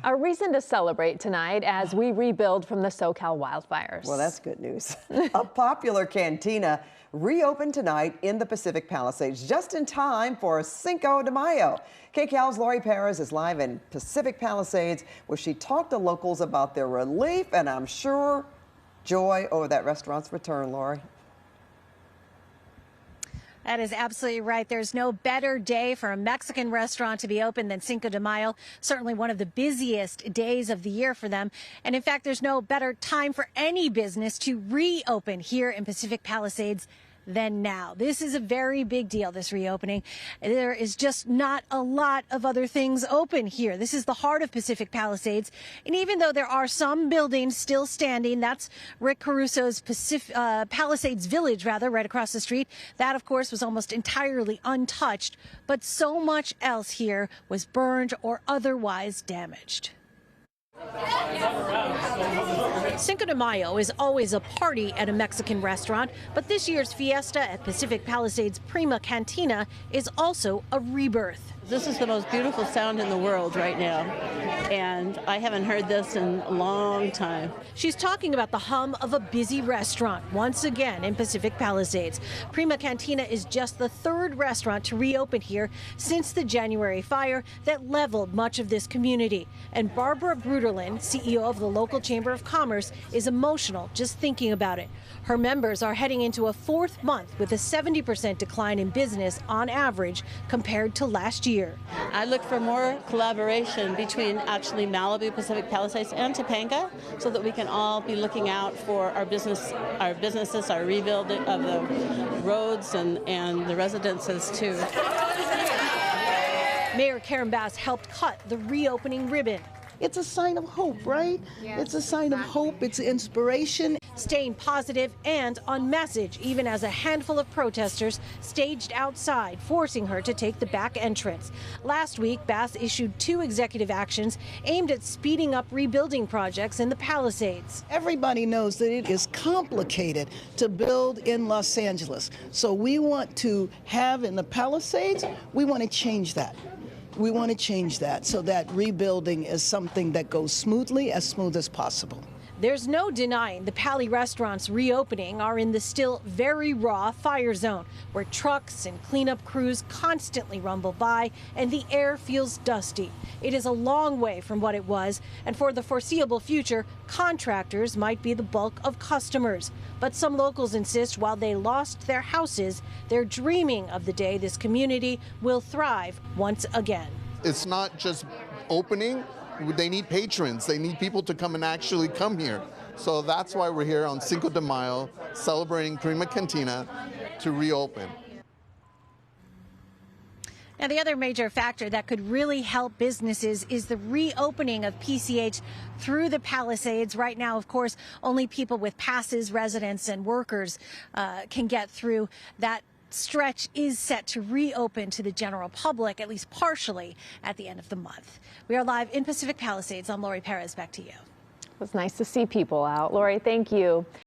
A reason to celebrate tonight as we rebuild from the SoCal wildfires. Well, that's good news. A popular cantina reopened tonight in the Pacific Palisades just in time for Cinco de Mayo. KCAL's Laurie Perez is live in Pacific Palisades where she talked to locals about their relief and I'm sure joy over that restaurant's return, Laurie. That is absolutely right. There's no better day for a Mexican restaurant to be open than Cinco de Mayo. Certainly one of the busiest days of the year for them. And in fact, there's no better time for any business to reopen here in Pacific Palisades than now. This is a very big deal, this reopening. There is just not a lot of other things open here. This is the heart of Pacific Palisades. And even though there are some buildings still standing, that's Rick Caruso's Palisades Village, right across the street. That, of course, was almost entirely untouched. But so much else here was burned or otherwise damaged. Cinco de Mayo is always a party at a Mexican restaurant, but this year's fiesta at Pacific Palisades Prima Cantina is also a rebirth. This is the most beautiful sound in the world right now, and I haven't heard this in a long time. She's talking about the hum of a busy restaurant once again in Pacific Palisades. Prima Cantina is just the third restaurant to reopen here since the January fire that leveled much of this community. And Barbara Bruderlin, CEO of the local Chamber of Commerce, is emotional just thinking about it. Her members are heading into a fourth month with a 70% decline in business on average compared to last year. I look for more collaboration between actually Malibu, Pacific Palisades, and Topanga so that we can all be looking out for our businesses, our rebuilding of the roads and the residences too. Mayor Karen Bass helped cut the reopening ribbon. It's a sign of hope, right? Yes, it's a sign of hope. It's inspiration. Staying positive and on message, even as a handful of protesters staged outside, forcing her to take the back entrance. Last week, Bass issued 2 executive actions aimed at speeding up rebuilding projects in the Palisades. Everybody knows that it is complicated to build in Los Angeles. So we want to have in the Palisades, we want to change that. We want to change that so that rebuilding is something that goes smoothly, as smooth as possible. There's no denying the Pali restaurants reopening are in the still very raw fire zone, where trucks and cleanup crews constantly rumble by and the air feels dusty. It is a long way from what it was, and for the foreseeable future, contractors might be the bulk of customers. But some locals insist while they lost their houses, they're dreaming of the day this community will thrive once again. It's not just opening. They need patrons. They need people to come and actually come here. So that's why we're here on Cinco de Mayo celebrating Prima Cantina to reopen. Now, the other major factor that could really help businesses is the reopening of PCH through the Palisades. Right now, of course, only people with passes, residents, and workers can get through. That stretch is set to reopen to the general public, at least partially, at the end of the month. We are live in Pacific Palisades. I'm Laurie Perez. Back to you. It was nice to see people out. Laurie, thank you.